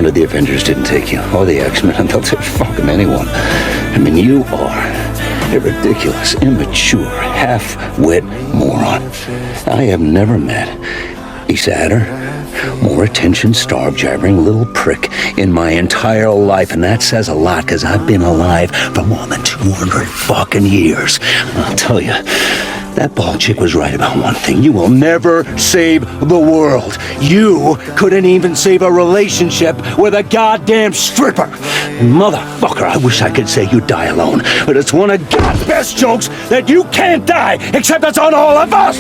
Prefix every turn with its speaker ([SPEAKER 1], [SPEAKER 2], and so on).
[SPEAKER 1] wonder the Avengers didn't take you, or the X-Men, and they'll take fucking anyone. I mean, you are a ridiculous, immature, half-wit moron. I have never met a sadder, more attention-starved, jabbering little prick in my entire life, and that says a lot, because I've been alive for more than 200 fucking years. I'll tell you, that bald chick was right about one thing. You will never save the world. You couldn't even save a relationship with a goddamn stripper. Motherfucker, I wish I could say you die alone, but it's one of God's best jokes that you can't die, except it's on all of us.